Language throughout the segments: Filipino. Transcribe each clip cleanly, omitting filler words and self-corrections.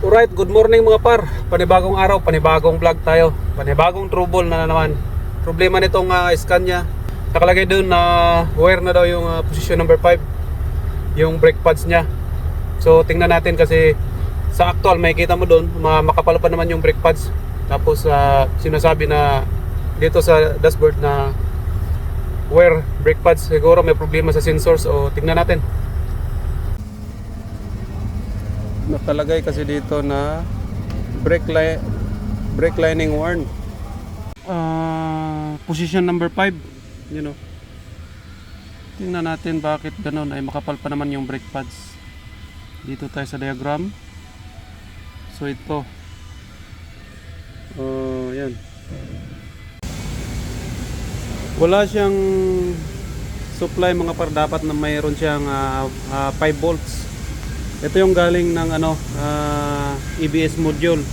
Alright, good morning mga par. Panibagong araw, panibagong vlog tayo. Panibagong trouble na naman. Problema nitong Scania. Nakalagay doon na wire na daw yung position number 5. Yung brake pads niya. So tingnan natin kasi sa actual makikita mo doon makapal pa naman yung brake pads. Tapos sinasabi na dito sa dashboard na wire brake pads. Siguro may problema sa sensors o tingnan natin. Nakalagay kasi dito na brake lining worn. Position number 5, you know. Tingnan natin bakit ganun, ay makapal pa naman yung brake pads. Dito tayo sa diagram. So ito. Yan. Wala siyang supply mga par, dapat na mayroon siyang 5 volts. Ito yung galing ng EBS module.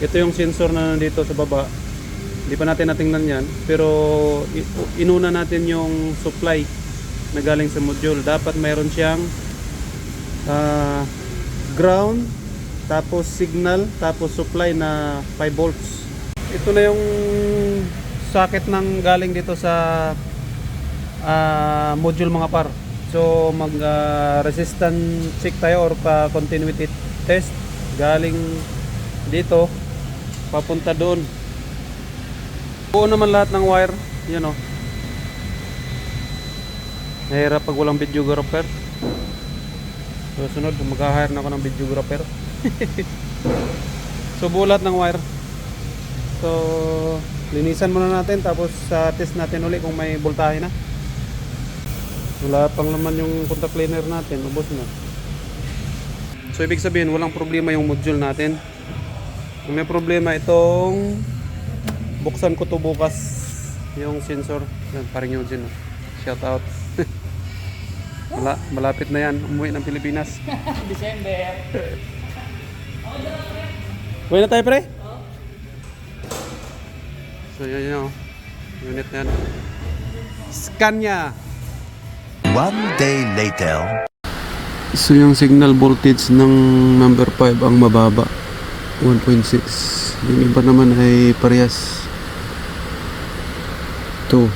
Ito yung sensor na nandito sa baba. Hindi pa natin natingnan yan, pero inuna natin yung supply na galing sa module. Dapat mayroon siyang ground, tapos signal, tapos supply na 5 volts. Ito na yung socket ng galing dito sa module mga par. So mag resistance check tayo or continuity test galing dito papunta doon. Buo naman lahat ng wire, yun o. Nahirap pag walang videographer. So sunod mag-hire na ako ng videographer. So buo lahat ng wire. So linisan muna natin, tapos test natin uli kung may voltahe na. Wala pang laman yung contact cleaner natin, ubos na. So ibig sabihin walang problema yung module natin. Kung may problema itong buksan ko to bukas yung sensor. Yan, paring yun dyan. Shout out. Malapit na yan, umuwi ng Pilipinas. December. Uwi na tayo pre? So yan yun, unit na yan. Scania. One day later. So yung signal voltage ng number 5 ang mababa, 1.6. Yung iba naman ay parehas 2.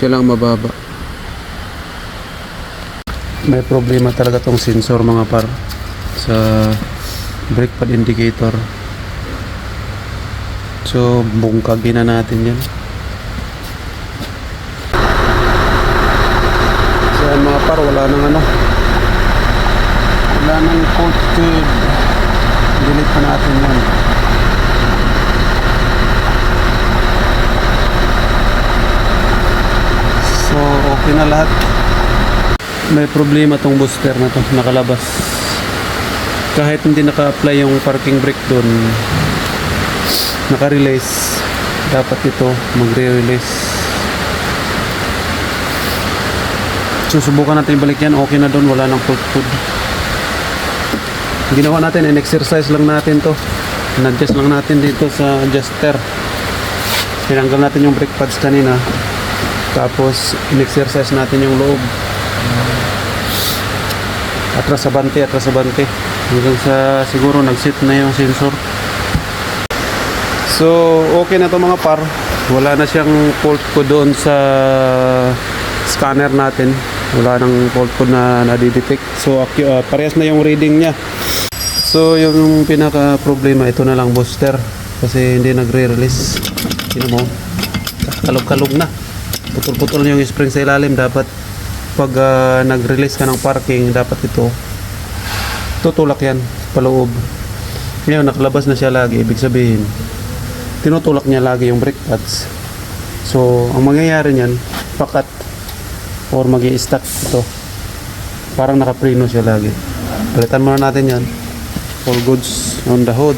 Siya lang mababa. May problema talaga tong sensor mga par sa brake pad indicator. So bungkagin na natin yan. Mga par, wala nang wala nang code. Delete pa natin yan. So okay na lahat. May problema tong booster na to, nakalabas. Kahit hindi naka-apply yung parking brake doon, naka-release. Dapat ito magre-release. Susubukan natin ibalik yan. Okay na doon, wala nang fault code. Ginawa natin, in-exercise lang natin to. In-adjust lang natin dito sa adjuster. Tinanggal natin yung brake pads kanina. Tapos in-exercise natin yung loob. Atras abante. Hanggang sa siguro nag-set na yung sensor. So okay na to mga par. Wala na siyang fault code doon sa scanner natin. Wala nang fault code na nadidetect. So parehas na yung reading niya. So yung pinaka problema, ito na lang booster, kasi hindi nagre-release. Tingnan mo, kalog-kalog na, putol-putol na yung spring sa ilalim. Dapat pag nag-release ka ng parking, dapat ito tutulak yan paloob. Ngayon nakalabas na siya lagi, ibig sabihin tinutulak niya lagi yung brake pads. So ang mangyayari niyan, pakat or magi-stuck ito. Parang nakapreno siya lagi. Palitan muna natin yan. All goods on the hood.